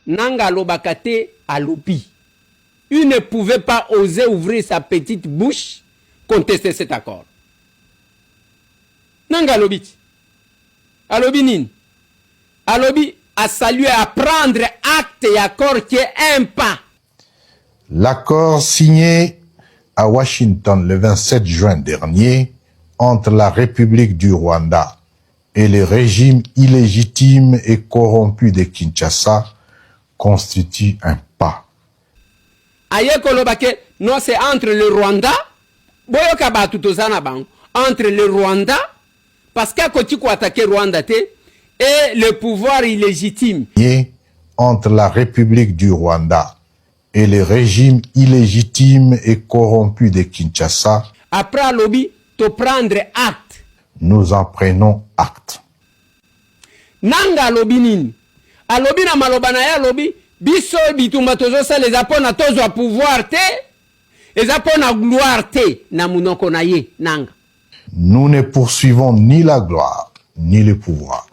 nanga lobakate alobi. Il ne pouvait pas oser ouvrir sa petite bouche contester cet accord. Nanga lobiti. Alobi nini. Alobi a salué à prendre acte et accord qui est un pas. L'accord signé à Washington le 27 juin dernier entre la République du Rwanda et le régime illégitime et corrompu de Kinshasa constitue un pas. Non, c'est entre le Rwanda, entre le Rwanda, parce qu'à côté quoi attaquer Rwanda et le pouvoir illégitime. Entre la République du Rwanda et le régime illégitime et corrompu de Kinshasa. Après lobby, te prendre acte. Nous en prenons acte. Nanga lobby nini. A lobby na malobana ya lobby, biso bitumba tozo sa les apona tozo a pouvoir te, les apona gloire te na munoko na ye nanga. Nous ne poursuivons ni la gloire ni le pouvoir.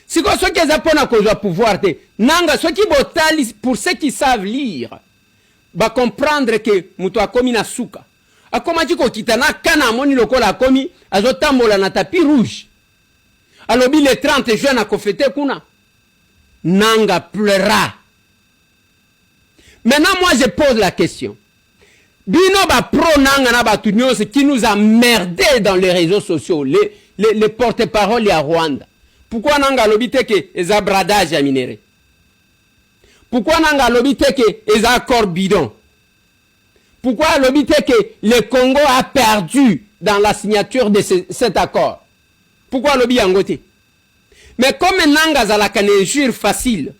Si quoi ceux qui apona kozo pouvoir te, nanga ceux qui botali pour ceux qui savent lire, ba comprendre que muto akomi na suka. Akoma chiko kitana kana moni lokola akomi azotambola na tapis rouge. Alobi le 30 juin na kofete kuna. Nanga pleura. Maintenant moi je pose la question. Bino ba pro nanga na ba tunyo qui nous a merdé dans les réseaux sociaux, les porte-parole à Rwanda. Pourquoi nanga lobi teke eza bradage ya minéré? Pourquoi nanga lobi teke eza accord bidon? Pourquoi lobi teke le Congo a perdu dans la signature de cet accord? Pourquoi lobi yangote? Mais comme nanga zalaka ne injure facile,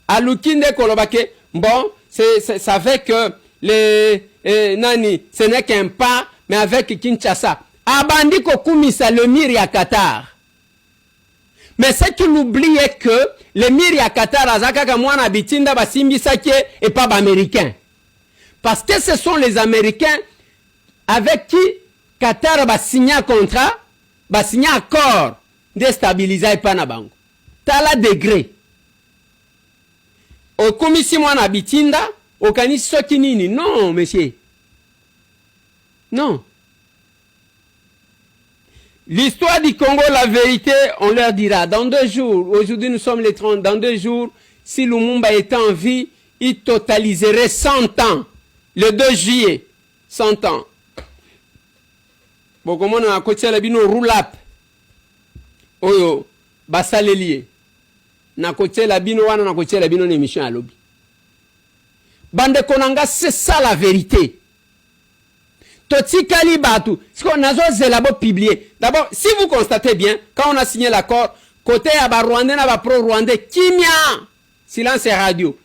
à l'ukinde kolobake, bon, c'est avec nani, ce n'est qu'un pas, mais avec Kinshasa. Abandi kokumisa le miri à Qatar. Mais ce qu'il oublie est que le miri à Qatar azaka kamwana bitinda basimbi sake et pas américain. Parce que ce sont les Américains avec qui Qatar va signer un contrat, va signer un accord déstabiliser Panabango. Tala degré. Au commissi mwana bitinda, au kanisi soki nini. Non, monsieur. Non. L'histoire du Congo, la vérité, on leur dira. Dans 2 jours, aujourd'hui nous sommes les 30, dans 2 jours, si Lumumba était en vie, il totaliserait 100 ans. Le 2 juillet, 100 ans. Bon, comment on a côté la bino roulap. Oyo, basalelier. Na côté la bino wana na côté la bino émission à lobby. Bande konanga, c'est ça la vérité. Toti Kalibatu, ce qu'on a zélabo publié. D'abord, si vous constatez bien, quand on a signé l'accord, côté Aba Rwandais, Aba pro-Rwandais, Kimia, silence radio.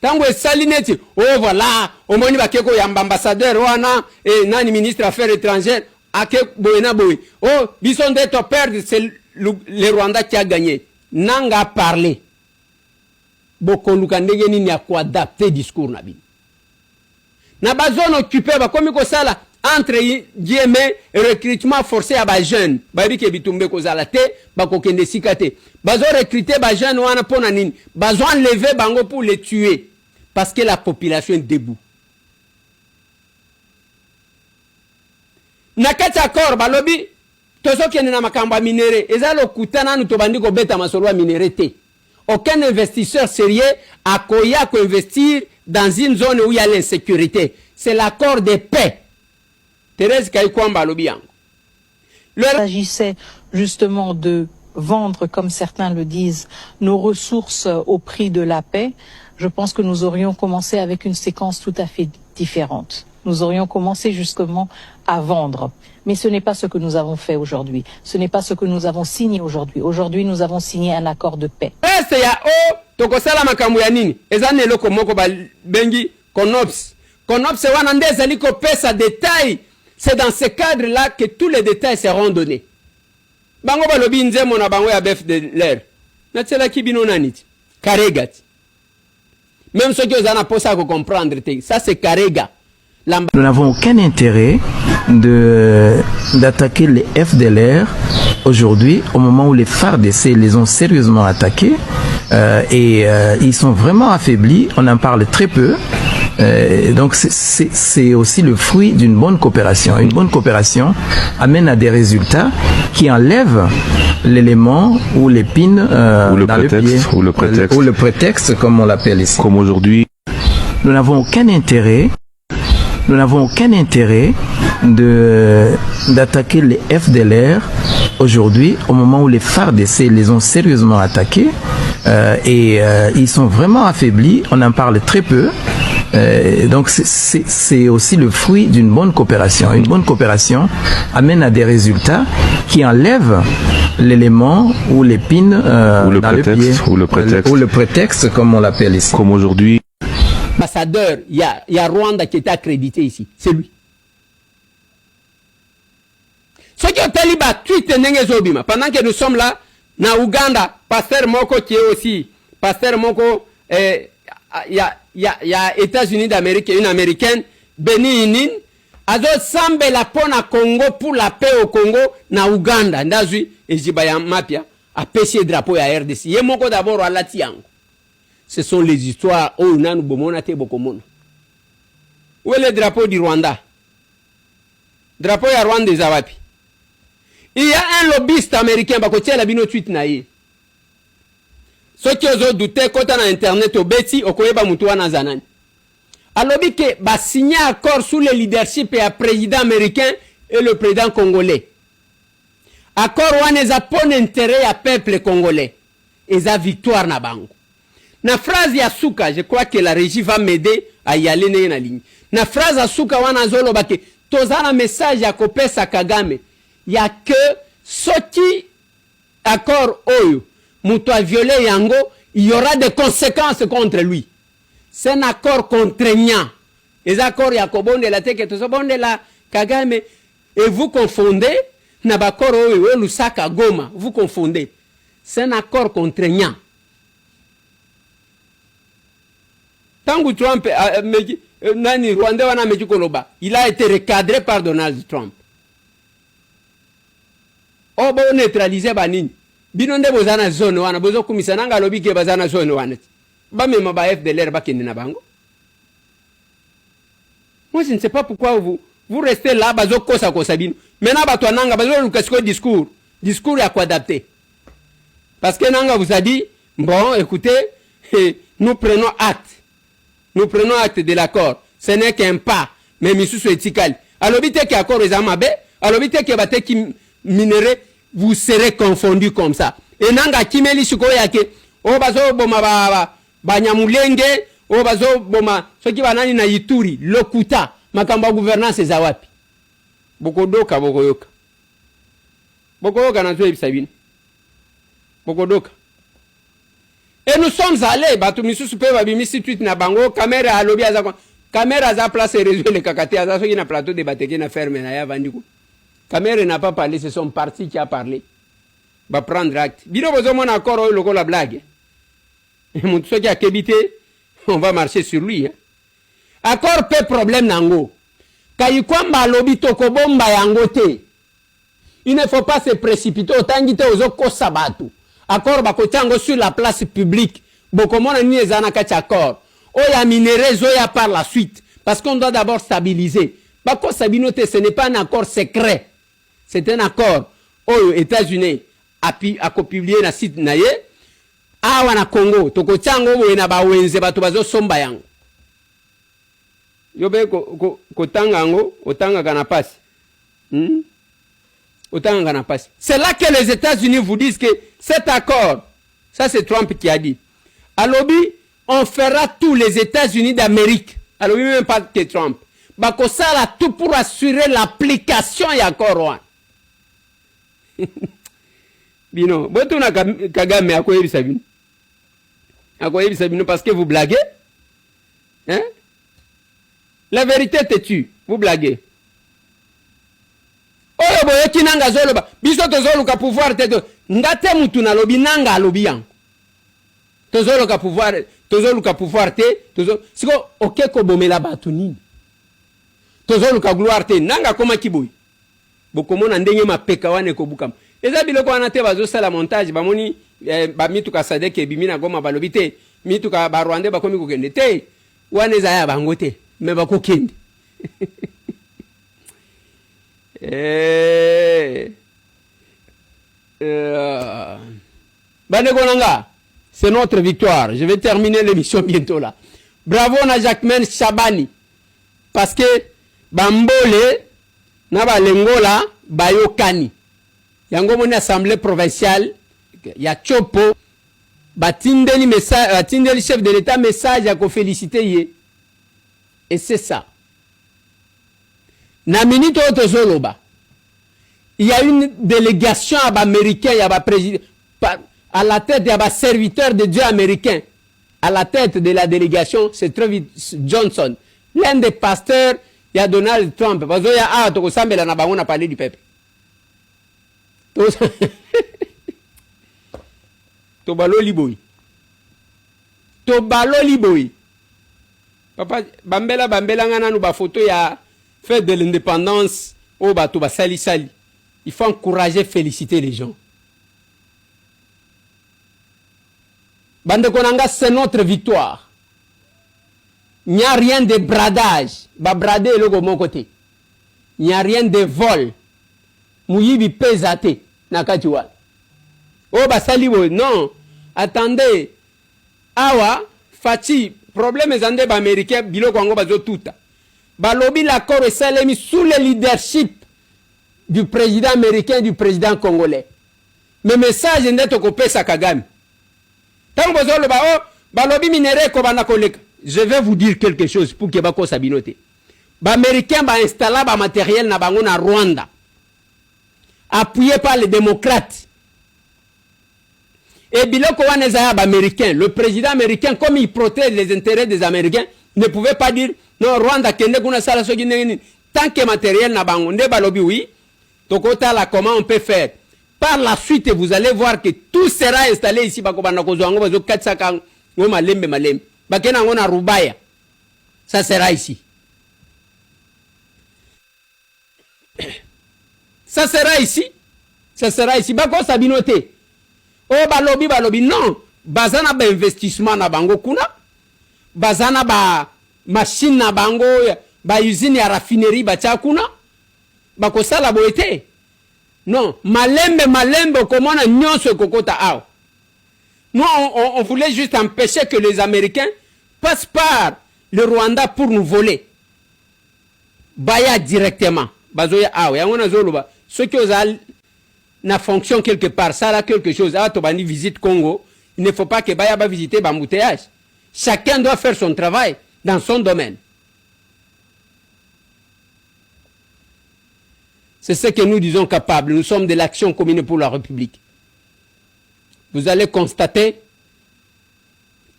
Tango salineti, oh voilà, au moins bakeko yamba ambassadeur wana et nani ministre affaires étrangères, ake boena boy. Oh, bison de to perdre, c'est le Rwanda qui a gagné. Nanga parlé. Boko lukandege nini ya kuadapter discours nabi. Na bazone occupé ba komi ko sala entre guillemets recrutement forcé à ba jeune. Ba bi ke bitumbe ko sala te ba ko kende sikate. Bazo recruter ba jeune wana pona nini. Bazo enlever bango pour les tuer. Parce que la population est debout. Nakati accord balobi tozo kende na makamba minéré ezalo kutana nu tobandi ko beta masolo minéré te. Aucun investisseur sérieux a koya ko investir dans une zone où il y a l'insécurité. C'est l'accord de paix. Thérèse Kaikwamba balobi yango. Il s'agissait justement de vendre, comme certains le disent, nos ressources au prix de la paix. Je pense que nous aurions commencé avec une séquence tout à fait différente. Nous aurions commencé justement à vendre. Mais ce n'est pas ce que nous avons fait aujourd'hui. Ce n'est pas ce que nous avons signé aujourd'hui. Aujourd'hui, nous avons signé un accord de paix. Tokosala makambo ya nini ezane loko moko ba bengi CONOPS wana ndeza liko pesa détail. C'est dans ce cadre là que tous les détails seront donnés. Bango balobi nzemo na bango ya bef de l'air na tsela kibino naniti karegati. Même ceux qui ont pas ça comprendre, ça c'est Karega. Nous n'avons aucun intérêt d'attaquer les FDLR aujourd'hui, au moment où les FARDC les ont sérieusement attaqués et ils sont vraiment affaiblis. On en parle très peu. Donc c'est aussi le fruit d'une bonne coopération. Une bonne coopération amène à des résultats qui enlèvent l'élément ou l'épine dans le pied, ou le prétexte comme on l'appelle ici. Comme aujourd'hui. Nous n'avons aucun intérêt d'attaquer les FDLR aujourd'hui, au moment où les FARDC les ont sérieusement attaqués et ils sont vraiment affaiblis. On en parle très peu. Donc c'est aussi le fruit d'une bonne coopération. Une bonne coopération amène à des résultats qui enlèvent l'élément ou l'épine dans le pied, ou le prétexte comme on l'appelle ici. Comme aujourd'hui. Ambassadeur, il y a Rwanda qui est accrédité ici, c'est lui. Ce qui est taliba tweet n'engezobima pendant que nous sommes là na Uganda, pasteur Moko qui est aussi pasteur Moko il y a États-Unis d'Amérique, une américaine Benin azo sambe la pona Congo pour la paix au Congo na Uganda ndazui ezibaya mapia a pêcher drapeau ya RDC ye moko d'abord à latiango. Ce sont les histoires où nous avons bomonate bokomona. Où est le drapeau du Rwanda? Drapeau ya Rwanda zawapi? Il y a un lobbyiste américain bakotia la bino tweet na ye. Ceux qui ont douté quand on a internet au beti okoyeba mutu wana zanani. Alobi ke ba signé accord sous le leadership et président américain et le président congolais. Accord wana za pon intérêt à peuple congolais. Et za victoire na bango. Na phrase ya Suka, je crois que la régie va m'aider à y aller na ligne. Na phrase ya Suka wana zolo bake tozana message ya kopesa Kagame. Ya que soti accord oyo muto a violé yango, il y aura des conséquences contre lui. C'est un accord contraignant. Les accords ya kobonde la teke to bonde la Kagame et vous confondez na bakoro oyo Lusaka Goma, vous confondez. C'est un accord contraignant. Tangu Trump nani Rwanda wana mejikoloba, il a été recadré par Donald Trump. O bo neutraliser banini. Bino nde bozana zone wana bozo kumisana nga lobi ke bazana zone wana. Ba mema ba FDLR ba kende na bango. Moi je ne sais pas pourquoi vous restez là bazo kosa kosa bino. Maintenant ba to nanga bazo lukasiko discours ya quoi adapter. Parce que nanga vous a dit bon écoutez nous prenons acte. Nous prenons acte de l'accord. Ce n'est qu'un pas. Mais misusu etikali. Alobite ki accord ezamabe, alobite ki bate ki minéré, vous serez confondus comme ça. Et nanga kimeli siko yake, o bazo boma ba nyamulenge, o bazo boma soki banani na Ituri, lokuta, makamba gouvernance zawapi. Bokodoka bokoyoka. Bokoyoka na zoe bisabine. Bokodoka. Et nous sommes allés, batu misusu pe babimisi tweet na bango, caméra à lobby aza caméra za place réseau le kakate aza soki na plateau de bateke na ferme na ya vandiku. Caméra n'a pas parlé, c'est son parti qui a parlé. Va prendre acte. Bino bozo mon accord loko la blague. Mon soki a kebité, on va marcher sur lui. Hein. Accord pe problème nango. Kayikwamba lobby tokobomba yango te. Il ne faut pas se précipiter autant ngite ozo kosa batu. Accord bakotango sur la place publique. Bokomona ni ezana kati accord. Oya minérez oya par la suite. Parce qu'on doit d'abord stabiliser. Bako sabinote, ce n'est pas un accord secret. C'est un accord. Aux États-Unis a publié na site naye. Awa na Congo. Toko chango oye na bawenze batu bazo somba yango. Yobe kotanga yango. Otanga kanapasi. C'est là que les États-Unis vous disent que cet accord, ça c'est Trump qui a dit, à lobby, on fera tous les États-Unis d'Amérique, à lobby même pas que Trump, ça là tout pour assurer l'application de l'accord. Bino, botuna Kagame à quoi il s'abine? À quoi il s'abine parce que vous blaguez? Hein? La vérité te tue, vous blaguez. Oyo boye kinanga zoloba biso tozoluka pouvoir teto ngate mutu na lobi nanga lobi yang tozoluka pouvoir te siko okeko bomela batu nini tozoluka gloire te nanga koma kiboy bokomona ndenge mapeka wane ko bukam eza biloko wana te bazosala montage bamoni bamituka sadeke bimina goma balobi te mituka barwande bakomi kokende te wana eza ya bango te me bakokende bandeko nanga, c'est notre victoire. Je vais terminer l'émission bientôt là. Bravo na Jacquemaine Chabani. Parce que Bambole na balengola bayokani. Yango moni assemblée provinciale ya Chopo batindeli message, batindeli chef de l'État message à ko féliciter ye. Et c'est ça. Na minute otozoloba. Il y a une délégation américaine, il y a président à la tête, il y a un serviteur de Dieu américain. À la tête de la délégation, c'est Travis Johnson. L'un des pasteurs, il y a Donald Trump. Parce qu'il y a on a parlé du peuple. Tobalo liboy. Tobalo liboy. Papa, Bambela ngana nou ba photo ya fête de l'indépendance au bateau ba sali sali. Il faut encourager, féliciter les gens. Bande Konanga, c'est notre victoire. Il n'y a rien de bradage. Ba brader le mon côté. Il n'y a rien de vol. Mouyibi pesate. Nakatiwa. Oh, ba salibo. Non. Attendez. Awa, Fati, problème est ande ba américain, bilo kwango bazo tuta. Ba lobby l'accord et salemi sous le leadership du président américain et du président congolais. Mais message n'est pas sa Kagame. Je vais vous dire quelque chose pour que bako sabinote. Ba américain ba installer ba matériel na bango na Rwanda. Appuyé par les démocrates. Et biloko waneza ba américain, le président américain comme il protège les intérêts des Américains, ne pouvait pas dire non Rwanda kende kuna sala soki nini tant que matériel na bango nde balobi oui. Donc comment on peut faire? Par la suite, vous allez voir que tout sera installé ici. Ça sera ici. Ça sera ici. Ça sera ici. Bako sabinote. Oh balobi. Non. Bazana ba investissement na bango kuna. Bazana ba machine na bango. Ba usine ya raffinerie ba kuna. Bako sala boete. Non, malembe, comment on a nyonso kokota ao. Nous, on voulait juste empêcher que les Américains passent par le Rwanda pour nous voler. Baya directement. Bazoya ao. Yangona zoluba. Ceux qui ont na fonction quelque part, ça a quelque chose. Ah, Tobani visite Congo. Il ne faut pas que Baya va visiter Bambouteage. Chacun doit faire son travail dans son domaine. C'est ce que nous disons capables. Nous sommes de l'action commune pour la République. Vous allez constater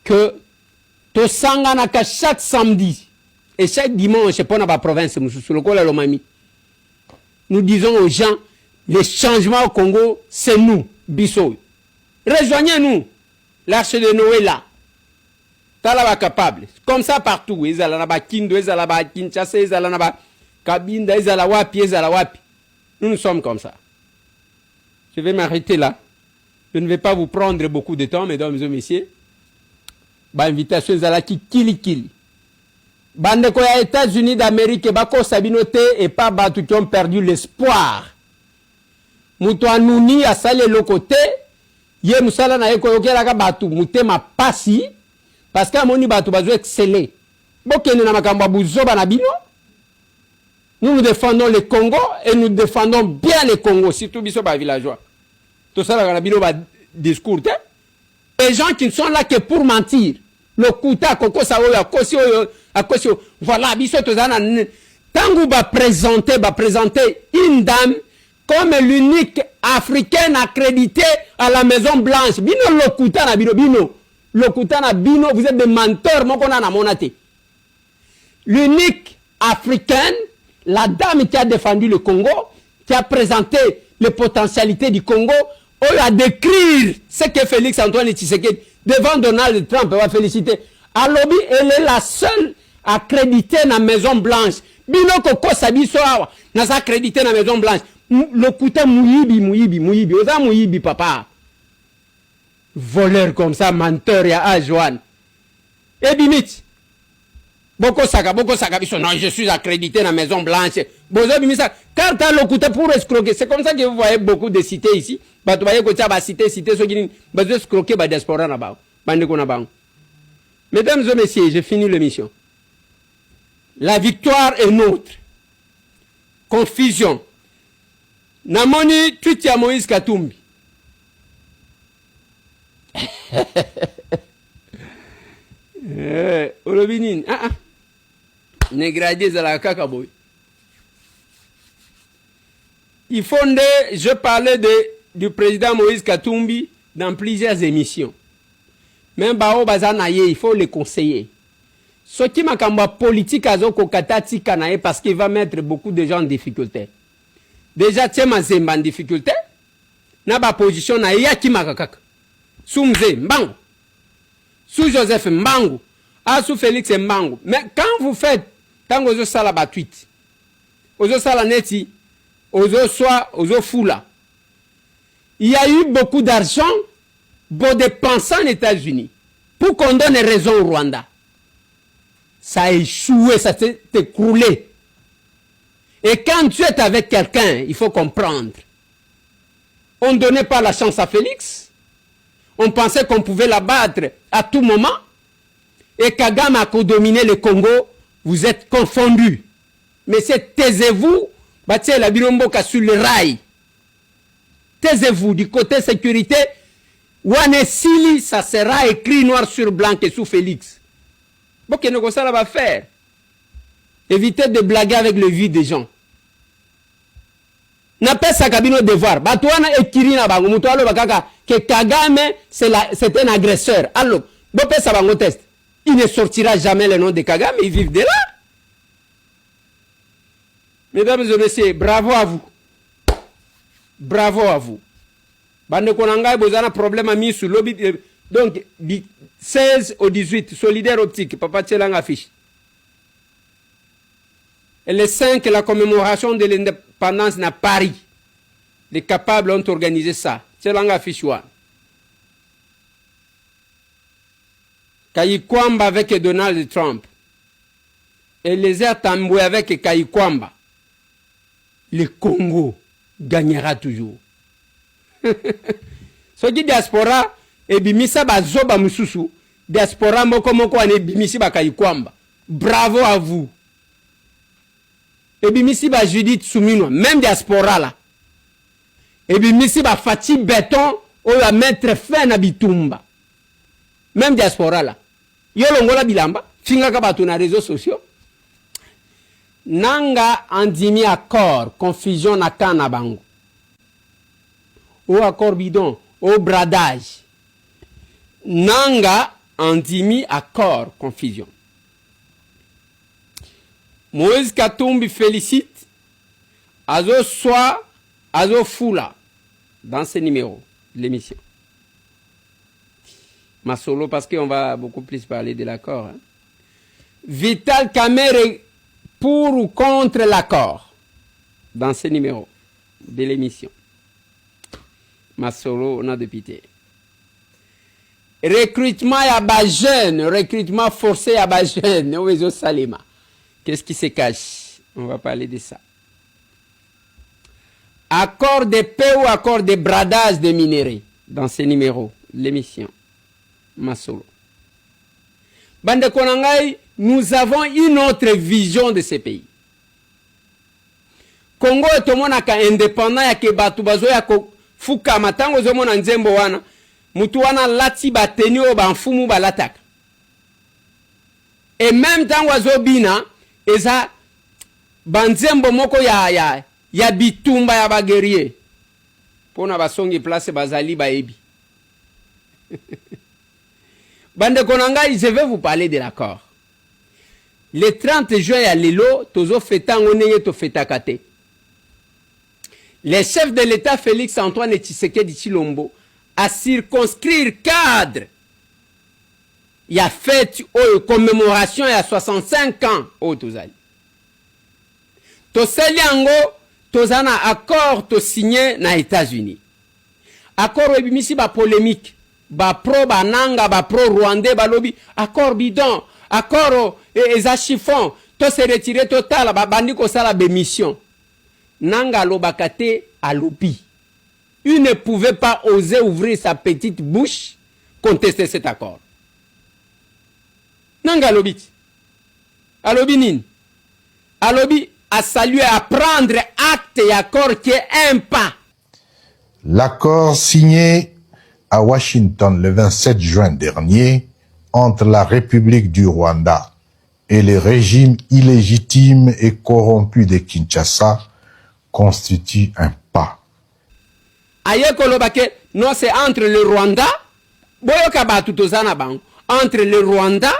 que Tosanganaka chaque samedi et chaque dimanche, pour la province, nous disons aux gens, les changements au Congo, c'est nous, Bissau. Rejoignez-nous. L'Arche de Noé là. Talaba capable. Comme ça partout. Ils allaient là-bas, Kindo, ils allaient là-bas, Kinshasa, ils allaient là-bas, Kabinda, ils allaient là-bas, ils allaient là-bas. Nous sommes comme ça. Je vais m'arrêter là. Je ne vais pas vous prendre beaucoup de temps, mesdames et messieurs. Invitation à la kili. Bande ko ya États-Unis d'Amérique, bako sabinote et pas batu qui ont perdu l'espoir. Muto anuni a salé le côté, ye musala na eko yokela ka batu mutema pasi parce que moni batu bazo exceller. Bokene na makambo buzoba na bino. Nous défendons le Congo et nous défendons bien le Congo, surtout biso ba villageois. Tout ça la bino ba discours. Les gens qui ne sont là que pour mentir. Le kuta koko sa oyo akosio voilà biso tozana tangu ba présenter une dame comme l'unique africaine accréditée à la Maison Blanche. Bino le kuta na bino. Le kuta na bino, vous êtes des menteurs moko na monate. L'unique africaine, la dame qui a défendu le Congo, qui a présenté les potentialités du Congo, on a décrire ce que Félix Antoine Tshisekedi devant Donald Trump va féliciter. À lobby, elle est la seule accréditée dans la Maison Blanche. bino kokosa biso awa naza accrédité na Maison Blanche lokuta muyibi oza muyibi papa voleur comme ça menteur ya Ajoan ebimiti boko saka biso non je suis accrédité na Maison Blanche bozo bimisa carte lokuta pour escroquer. C'est comme ça que vous voyez beaucoup de cités ici bato baye ko tia ba cité so kini bazo escroquer ba diaspora na ba bande ko na bango. Mesdames et messieurs, j'ai fini l'émission. La victoire est nôtre. Confusion. Namoni tweet ya Moïse Katumbi. Olobinin. Negradé za la kakaboy. Il faut je parlais du président Moïse Katumbi dans plusieurs émissions. Même bao bazanaye, il faut le conseiller. Ce qui m'a kamba politique azoko katati kanaye parce qu'il va mettre beaucoup de gens en difficulté. Déjà Tiema Zemba en difficulté. Na ba position na ya ki makakaka. Soumze Mbango. Sous Joseph Mbango. Sous Félix Mbango. Mais quand vous faites tant ozo sala ba tweet. Ozo sala neti, ozo soit ozo fula. Il y a eu beaucoup d'argent pour dépenser en États-Unis pour qu'on donne raison au Rwanda. Ça a échoué, ça s'est écroulé. Et quand tu es avec quelqu'un, il faut comprendre. On ne donnait pas la chance à Félix. On pensait qu'on pouvait la battre à tout moment. Et Kagame a dominé le Congo. Vous êtes confondus. Mais c'est taisez-vous, bâtir la Bilomboka sur le rail. Taisez-vous du côté sécurité. Wane Sili, ça sera écrit noir sur blanc et sous Félix. Bon, qu'est-ce que ça va faire? Évitez de blaguer avec le vie des gens. N'a pas sa cabine au devoir. Batouana et Kirina Bango, Moutoualo Bakaka, que Kagame, c'est un agresseur. Alors, Bopé Sabango test. Il ne sortira jamais le nom de Kagame, ils vivent de là. Mesdames et messieurs, bravo à vous. Bravo à vous. Bande Konanga, vous avez un problème à mis sur lobby. Donc, du 16 au 18, solidaire optique, Papa Tchelang affiche. Et le 5, la commémoration de l'indépendance à Paris. Les capables ont organisé ça. Tchelang affiche. Kayikwamba avec Donald Trump. Et les airs tamboués avec Kayikwamba. Le Congo gagnera toujours. Ce qui diaspora et bimisa bazoba mususu diaspora moko ane bimisi bakayikwamba. Bravo à vous. Et bimisi ba Judith Soumino même diaspora là. Et bimisi ba Fati Béton ou la mettre fin na bitumba. Même diaspora là. Yo longola bilamba finga ka batu na réseaux sociaux. Nanga andimi accord confusion na kana bango. Au accord bidon, au bradage. Nanga andimi accord confusion. Moïse Katumbi félicite Azo Soa, Azo Fula dans ce numéro de l'émission. Ma solo parce qu'on va beaucoup plus parler de l'accord. Hein. Vital Kamerhe pour ou contre l'accord dans ce numéro de l'émission. Ma solo, on a de pitié. Recrutement à bas jeunes, recrutement forcé à bas jeunes, au Salima. Qu'est-ce qui se cache? On va parler de ça. Accord de paix ou accord de bradage des minéraux dans ce numéro, l'émission. Ma solo. Bande Konangai, nous avons une autre vision de ce pays. Congo est tout le monde indépendant, ya ke batu bazo ya ko fuka matango zo mona nzembo wana, mutu wana lati bateni o banfumu balataka. Et même temps wazo bina, eza banzembo moko ya bitumba ya baguerrier. Pona basongi place bazali baebi. Bande Konanga, je vais vous parler de l'accord. Le 30 juin à Lilo, tozo fetan oneye to fetakate. Le chef de l'État Félix Antoine Tshisekedi Tshilombo a circonscrire cadre. Il a fait une commémoration il y a 65 ans au Touzali. tosali yango tozana accord to signé na États-Unis. Accord ebimisi ba polémique, ba pro bananga, ba pro rwandais balobi accord bidon, accord eza chiffon, to se retirer total ba bandi ko sala be mission. Nanga lobakate alobi. Il ne pouvait pas oser ouvrir sa petite bouche contester cet accord. Nanga lobi. Alobi nini? Alobi a salué à prendre acte et accord qui est un pas. L'accord signé à Washington le 27 juin dernier entre la République du Rwanda et le régime illégitime et corrompu de Kinshasa constitue un pas. Non, c'est entre le Rwanda, entre le Rwanda,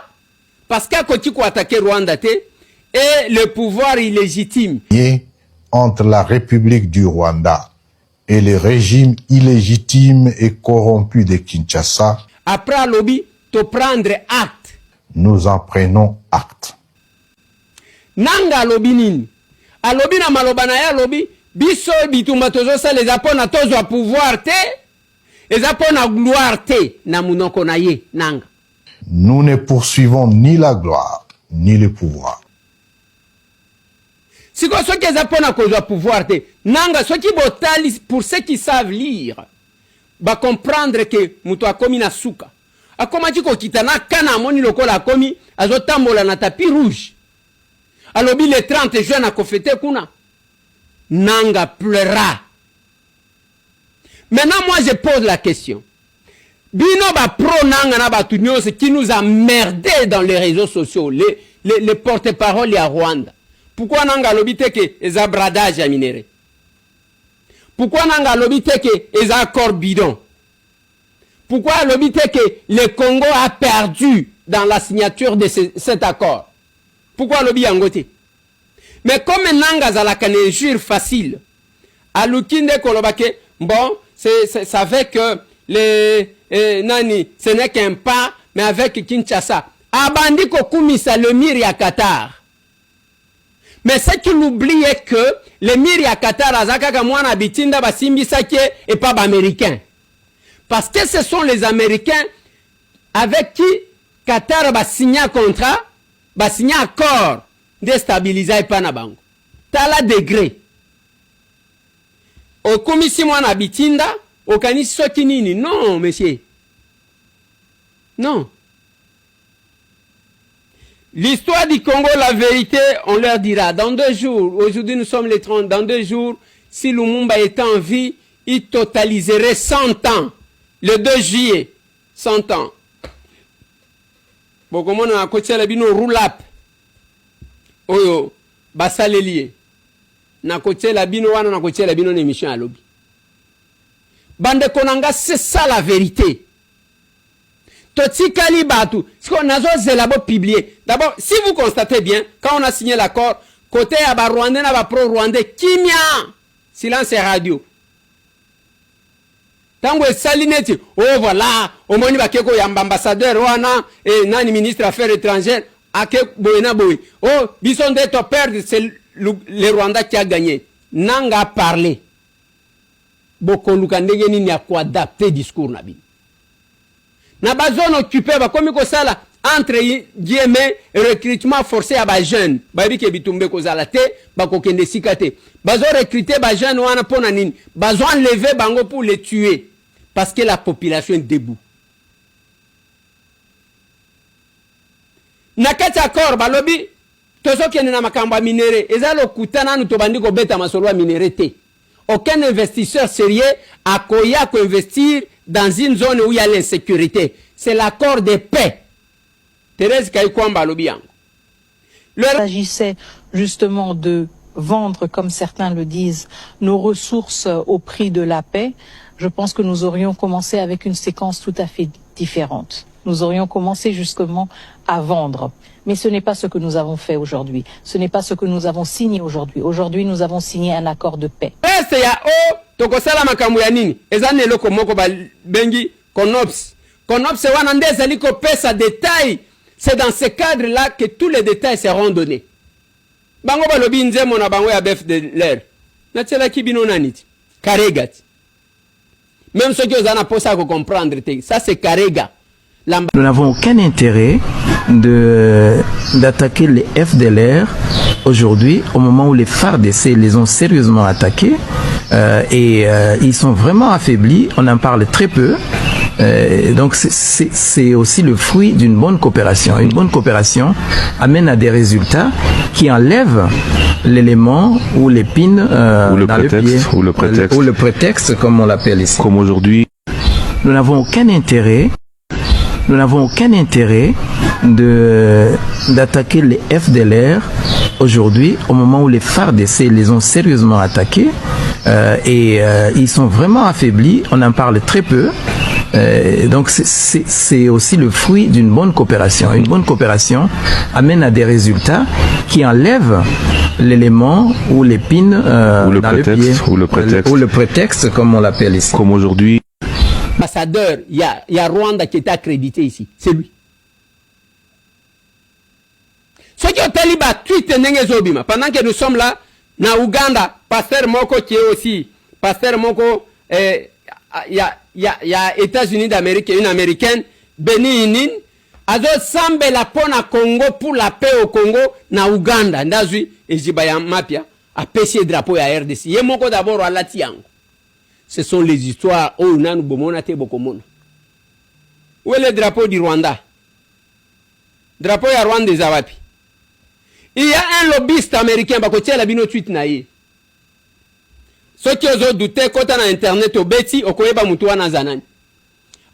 parce qu'à côté quoi attaquer Rwanda et le pouvoir illégitime. Entre la République du Rwanda et le régime illégitime et corrompu de Kinshasa. Après lobby, te prendre acte. Nous en prenons acte. Nanga lobby nini? A lobby na malobana ya lobby. Biso bituma tozo sa les apona tozo a pouvoir te. Les apona gloire te na munoko na ye nanga. Nous ne poursuivons ni la gloire ni le pouvoir. Si quoi ceux qui apona kozo a pouvoir te nanga ceux qui botali pour ceux qui savent lire ba comprendre que muto a komi na suka. A koma chiko kitana kana moni lokola komi azotambola na tapis rouge. A lobby le 30 juin na kofete kuna. Nanga pleura. Maintenant, moi, je pose la question. Bino ba pro nanga na ba tunyo, ce qui nous a merdé dans les réseaux sociaux, les porte-paroles à Rwanda. Pourquoi nanga lobite que eza bradage à minéré? Pourquoi nanga lobite que eza accord bidon? Pourquoi lobite que le Congo a perdu dans la signature de cet accord? Pourquoi lobby angote? Mais comme nanga zalaka ne jure facile, à l'ukinde kolobake, bon, c'est avec les nani, ce n'est qu'un pas, mais avec Kinshasa. Abandi kokumisa le miri à Qatar. Mais ce qu'il oublie est que le miri à Qatar azaka kamwana bitinda basimbi sake et pas américain. Parce que ce sont les Américains avec qui Qatar va signer un contrat, va signer un accord déstabiliser pas na bango. Tala degré. Au komisi mwana bitinda, au kanisi soki nini? Non, monsieur. Non. L'histoire du Congo, la vérité, on leur dira. Dans 2 jours, aujourd'hui nous sommes les 30, dans 2 jours, si Lumumba était en vie, il totaliserait 100 ans. Le 2 juillet, 100 ans. Bon, comment on a coaché la bino roulap? Oyo, basalelier. Na coaché la bino wana na coaché la bino émission à lobby. Bande konanga, c'est ça la vérité. Toti Kalibatu, ce qu'on a zélabo publié. D'abord, si vous constatez bien, quand on a signé l'accord, côté Aba Rwandais, Aba pro-Rwandais, Kimia, silence radio. Tango salineti, oh voilà, au moni bakeko ya ambassadeur wana, et nani ministre affaires étrangères, ake boena boy. Oh, bison de to perdre, c'est le Rwanda qui a gagné. Nanga parlé. Boko lukandege ni ya ko adapter discours nabi. Na bazone occupé ba komi ko sala entre guillemets recrutement forcé à ba jeune. Ba bi ke bitumbe ko zala te, ba ko kende sikate. Bazo recruter ba jeune wana pona nini? Bazo enlever bango pour les tuer parce que la population est debout. Nakati accord ba lobi tozo kende na makamba minéré, ezalo kutana nu to bandiko beta masolo minéré te. Aucun investisseur sérieux a koya ko investir dans une zone où il y a l'insécurité. C'est l'accord de paix. Thérèse Kaikwamba Lobiang. Il s'agissait justement de vendre, comme certains le disent, nos ressources au prix de la paix. Je pense que nous aurions commencé avec une séquence tout à fait différente. Nous aurions commencé justement à vendre. Mais ce n'est pas ce que nous avons fait aujourd'hui. Ce n'est pas ce que nous avons signé aujourd'hui. Aujourd'hui, nous avons signé un accord de paix. Tokosala makambo ya nini ezane loko moko ba bengi CONOPS wana ndeza liko pesa détail. C'est dans ce cadre là que tous les détails seront donnés. bango balobi nzemo na bango ya bef de l'air na tela kibino naniti karega même ceux qui osent en posa ko comprendre ça c'est karega. Nous n'avons aucun intérêt d'attaquer les FDLR aujourd'hui, au moment où les FARDC les ont sérieusement attaqués et ils sont vraiment affaiblis. On en parle très peu. Donc c'est aussi le fruit d'une bonne coopération. Une bonne coopération amène à des résultats qui enlèvent l'élément ou l'épine dans le pied, ou le prétexte comme on l'appelle ici. Comme aujourd'hui. Nous n'avons aucun intérêt d'attaquer les FDLR aujourd'hui, au moment où les FARDC les ont sérieusement attaqués et ils sont vraiment affaiblis. On en parle très peu. Donc c'est aussi le fruit d'une bonne coopération. Une bonne coopération amène à des résultats qui enlèvent l'élément ou l'épine dans le pied, ou le prétexte comme on l'appelle ici. Comme aujourd'hui. Ambassadeur, il y a Rwanda qui est accrédité ici, c'est lui. Ce qui ont taliban tweet n'engezobima pendant que nous sommes là na Uganda, pasteur Moko qui est aussi pasteur Moko il y a États-Unis d'Amérique, une américaine Benin azo sambe la pona Congo pour la paix au Congo na Uganda ndazui ezibaya mapia a pêcher drapeau ya RDC ye moko d'abord ala tiango. Ce sont les histoires où nous avons te bokomona. Où est le drapeau du Rwanda? Drapeau ya Rwanda des Awapi. Il y a un lobbyiste américain qui a bino tweet na ye. Ceux qui ont douté quand on a internet au beti okoyeba mutu wana zanani.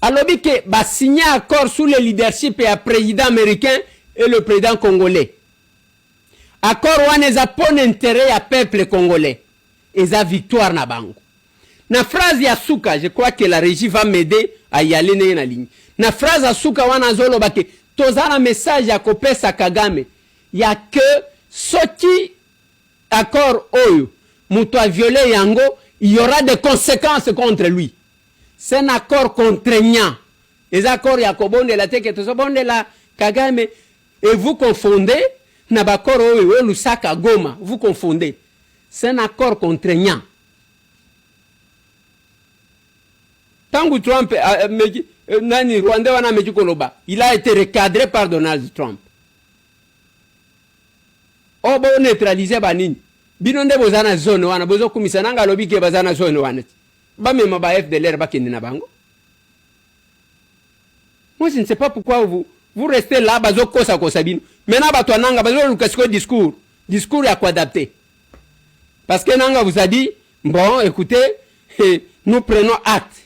A lobby que ba signé accord sous le leadership et président américain et le président congolais. Accord wana za pon intérêt à peuple congolais. Et za victoire na bango. Na phrase ya Suka, je crois que la régie va m'aider à y aller na ligne. Na phrase ya Suka wana zolo bake tozana message ya kopesa Kagame. Ya que ce qui accord oyo muto a violé yango, il y aura des conséquences contre lui. C'est un accord contraignant. Les accords ya kobonde la teke to bonde la Kagame et vous confondez na bakoro oyo Lusaka Goma, vous confondez. C'est un accord contraignant. Tangu Trump nani Rwanda wana mejikoloba, il a été recadré par Donald Trump. O bo neutraliser banini. Bino nde bozana zone wana bozo kumisa nanga lobi ke bazana zone wana. Ba mema ba FDLR ba kindi na bango. Moi je ne sais pas pourquoi vous restez là bazo kosa kosa bino. Maintenant ba to nanga bazo lukasiko discours ya quoi adapter. Parce que nanga vous a dit bon écoutez nous prenons acte.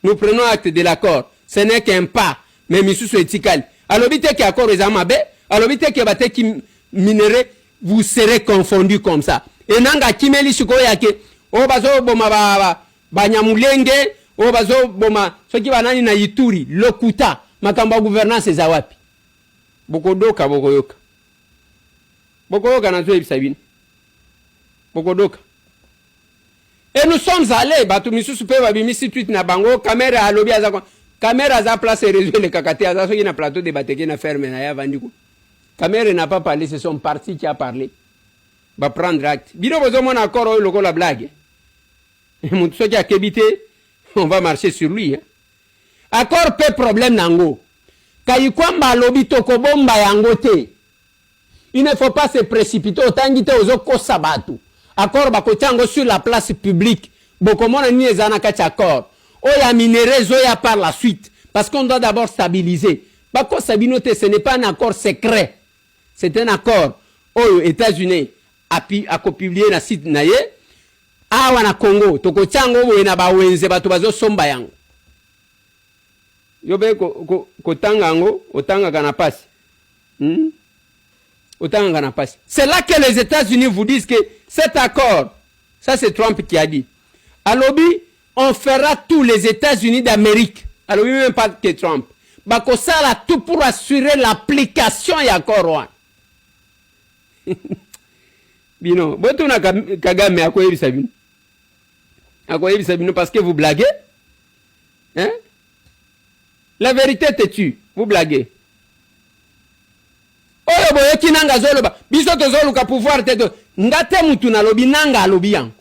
Nous prenons acte de l'accord. Ce n'est qu'un pas. Mais misusu etikali. Alobite ki accord ezamabe, alobite ki bate ki minéré, vous serez confondus comme ça. Et nanga kimeli siko yake, o bazo boma ba nyamulenge, o bazo boma soki banani na Ituri, lokuta, makamba gouvernance zawapi. Bokodoka bokoyoka. Bokoyoka na zo ebisabini. Bokodoka. Et nous sommes allés, batu misusu pe babimisi tweet na bango, caméra alobi azako, caméra za place réseau le kakati azaso qui na plateau de bateke na ferme na ya vandiku. Caméra n'a pas parlé, c'est son parti qui a parlé. Va prendre acte. Bino bozo mon accord loko la blague. Mutu soki akebite, on va marcher sur lui. Hein. Accord pe problème nango. Kayikwamba alobi toko bomba yango te. Il ne faut pas se précipiter otangite ozoko sabatu. Accord bakotiango sur la place publique. Bokomona ni ezana kati accord. Oya minérez oya par la suite. Parce qu'on doit d'abord stabiliser. Bako sabinote, ce n'est pas un accord secret. C'est un accord. Oyo États-Unis a publié na site naye. Awa na Congo. Tokotiango oyo na bawenze bato bazo somba yango. Yobe kotanga yango, otanga kana pasi. C'est là que les États-Unis vous disent que cet accord, ça c'est Trump qui a dit, à lobby, on fera tous les États-Unis d'Amérique, à lobby même pas que Trump, ça là tout pour assurer l'application de l'accord. Bino, botuna Kagame à quoi il s'abîme? À quoi il s'abîme parce que vous blaguez? Hein? La vérité te tue, vous blaguez. boye kinanga zoloba biso tozoluka pouvoir te ngate mutu na lobi nanga lobi yango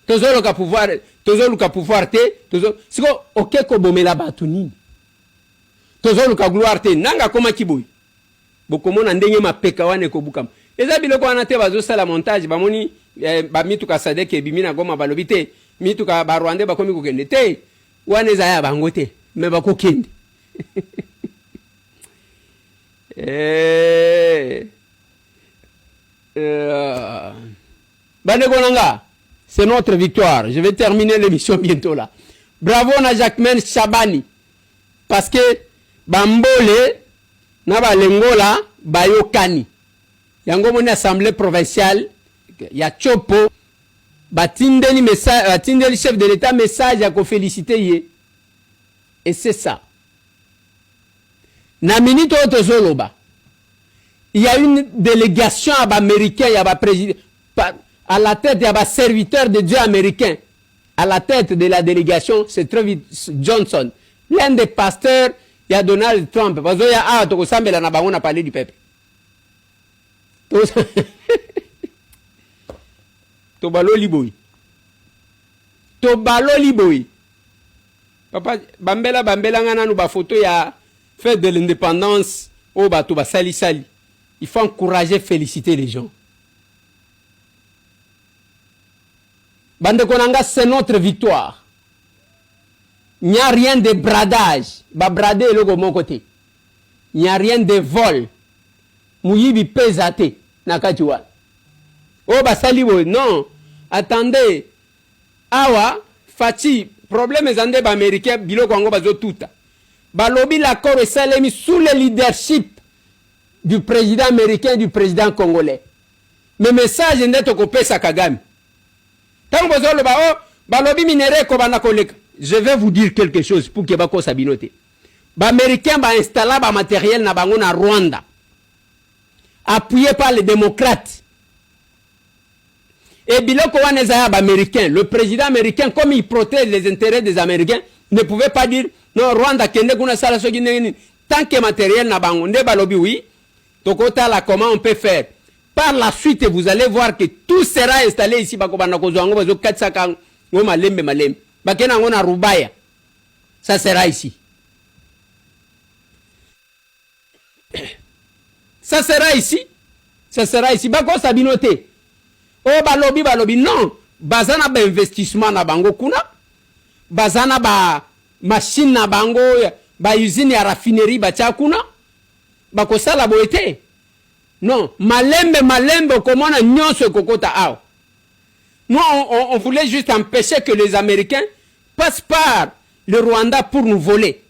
tozoluka pouvoir te siko okeko bomela batu nini tozoluka gloire te nanga koma kiboy bokomona ndenge mapeka wane ko bukam eza biloko wana te bazo sala montage bamoni ba mituka sadeke bimina goma balobi te mituka ba Rwanda bakomi kokende te wana eza ya bango te me bakokende Banegonanga, c'est notre victoire. Je vais terminer l'émission bientôt là. Bravo na Jacquemaine Chabani. Parce que Bambole, na Balengola, Bayokani. Yango moni assemblée provinciale, ya Chopo, batindeli message, batindeli chef de l'État message à ko féliciter yé. Et c'est ça. Na minute tozoloba. Il y a une délégation américaine, il y a président à la tête, il y a serviteur de Dieu américain. À la tête de la délégation, c'est Travis Johnson. L'un des pasteurs, il y a Donald Trump. Parce qu'il y a Tokosambela na bango na parlé du peuple. Tobalo liboy. Tobalo liboy. Papa, Bambela ngana nou ba photo ya fête de l'indépendance au bateau ba sali. Il faut encourager, féliciter les gens. Bande Konanga, c'est notre victoire. Il n'y a rien de bradage. Ba brader le mon côté. Il n'y a rien de vol. Mouyibi pesate nakatiwa. Oh ba sali non. Attendez. Awa Fati problème zande ba américain bilo kongo bazo tuta. Ba lobby l'accord et salemi sous le leadership du président américain et du président congolais. Mais message n'est au pesa Kagame. Tant que vous avez balobi minéré ko bana koleka. Je vais vous dire quelque chose pour que bako sabinote. Ba américain ba installer ba matériel na bango na Rwanda. Appuyé par les démocrates. Et biloko waneza ba américain, le président américain comme il protège les intérêts des Américains, ne pouvait pas dire non Rwanda kende kuna sala soki nini tant que matériel na bango nde balobi oui. Tokota là comment on peut faire. Par la suite vous allez voir que tout sera installé ici bako bana ko zongo bazo 400 ngo malembe bakena ngona rubaya. Ça sera ici. Ça sera ici bako sabinote. Oh balobi non bazana ba investissement na bango kuna bazana ba machine na bango ba usine ya raffinerie ba kuna bako sala boete non malembe komona nyonso kokota ao. Nous on voulait juste empêcher que les Américains passent par le Rwanda pour nous voler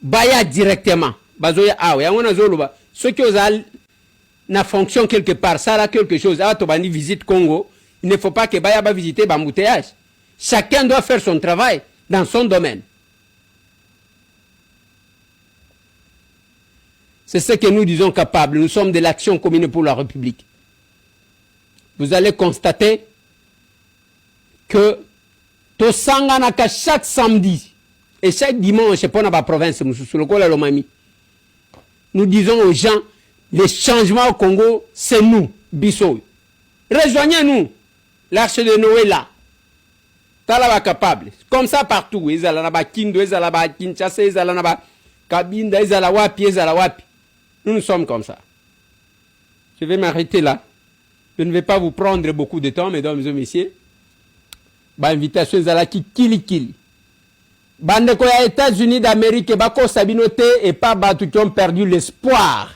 baya directement bazoya ao ya ngona zoluba ceux qui osal na fonction quelque part, ça a quelque chose. Ah, Tobani visite Congo, il ne faut pas que Baya va visiter Bambouteage. Chacun doit faire son travail dans son domaine. C'est ce que nous disons capables. Nous sommes de l'action commune pour la République. Vous allez constater que Tosanganaka chaque samedi et chaque dimanche, c'est pas dans la province, nous disons aux gens, les changements au Congo, c'est nous, Bissau. Rejoignez-nous. L'arche de Noé là. Talaba capable. Comme ça partout. Ils allaient là-bas Kindo, ils allaient là-bas Kinshasa, ils allaient là-bas Kabinda, ils allaient Wapi, ils allaient Wapi. Nous sommes comme ça. Je vais m'arrêter là. Je ne vais pas vous prendre beaucoup de temps, mesdames et messieurs. Bah, invitation, ils allaient Kili. Bande koya États-Unis d'Amérique, bako sabinote et pas battu qui ont perdu l'espoir.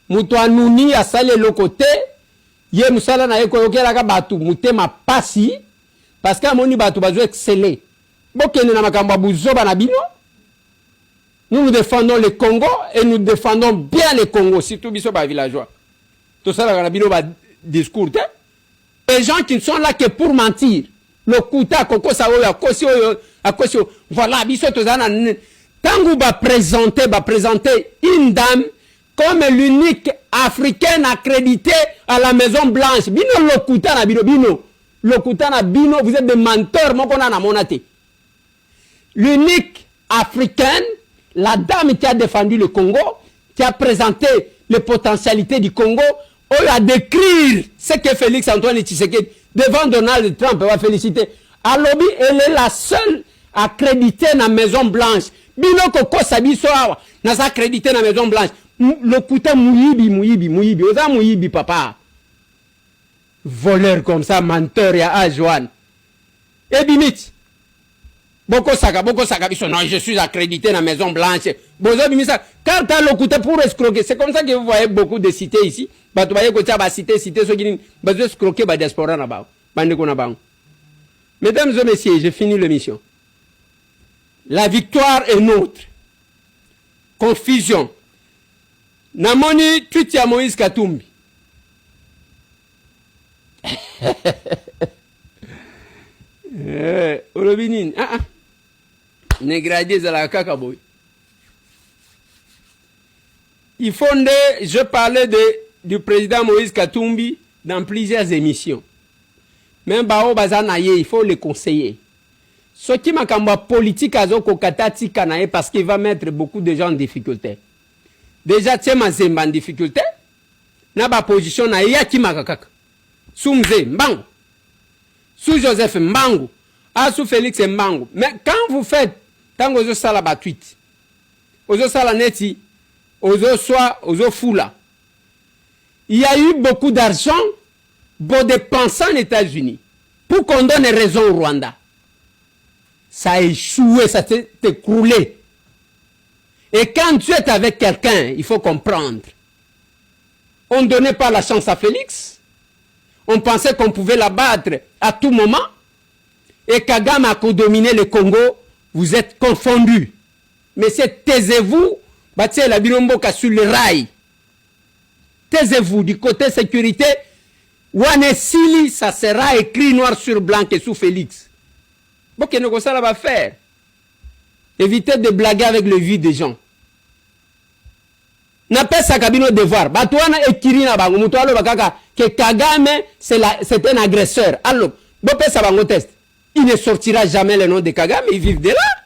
Mutu anuni asale lokote ye musala na yeko yokela ka batu mutema pasi parce que amoni batu bazo exceller bokene na makambo buzoba na bino. Nous défendons le Congo et nous défendons bien le Congo, surtout biso ba villageois. Tout ça na bino ba discours te. Les gens qui ne sont là que pour mentir. Le kuta koko sa oyo akosi voilà biso tozana tangu ba présenter une dame comme l'unique africaine accréditée à la Maison Blanche. Bino lokuta na bino. Lokuta na bino, vous êtes des menteurs, mon na monate. L'unique africaine, la dame qui a défendu le Congo, qui a présenté les potentialités du Congo, on a décrire ce que Félix Antoine Tshisekedi devant Donald Trump va féliciter. À lobby, elle est la seule accréditée dans la Maison Blanche. Binoko Kosabiso n'a accrédité dans la Maison Blanche. Le couteau mouyibi, osa mouyibi papa. Voleur comme ça, menteur ya Ajoan. Et bimit. Boko Saka, non, je suis accrédité dans la Maison Blanche. Bozo bimisa, quand t'as le couteau pour escroquer, c'est comme ça que vous voyez beaucoup de cités ici. Bah, tu voyez que tu as cité, ceux qui disent, escroquer, bah, diaspora là-bas. Mesdames et messieurs, j'ai fini l'émission. La victoire est nôtre. Confusion. Namoni, tweet ya Moïse Katumbi. Olobinin, Négradé à la kakaboy. Il faut je parlais du président Moïse Katumbi dans plusieurs émissions. Même Bao Bazanaye, il faut le conseiller. Ce qui m'a dit politique à Zokokatati Kanaye parce qu'il va mettre beaucoup de gens en difficulté. Déjà, tu es en difficulté. N'a pas position na yaki makakaka. Soumze Mbango. Sous Joseph Mbango. Sous Félix Mbango. Mais quand vous faites, tant que vous sala tweet, vous sala neti, vous soit, vous foula. Il y a eu beaucoup d'argent pour dépenser en États-Unis pour qu'on donne raison au Rwanda. Ça a échoué, ça s'est écroulé. Et quand tu es avec quelqu'un, il faut comprendre. On ne donnait pas la chance à Félix. On pensait qu'on pouvait l'abattre à tout moment. Et Kagame a dominé le Congo. Vous êtes confondus. Mais c'est taisez-vous, bâtissez la Bilomboka sur le rail. Taisez-vous du côté sécurité. Wanesili, ça sera écrit noir sur blanc et sous Félix. Bon, qu'est-ce que ça va faire? Évitez de blaguer avec le vie des gens. N'a pas sa cabine au devoir. Batouana et Kirina Bango, Moutoualo Bakaka, que Kagame, c'est un agresseur. Alors, bon, ça va test. Il ne sortira jamais le nom de Kagame, ils vivent de là.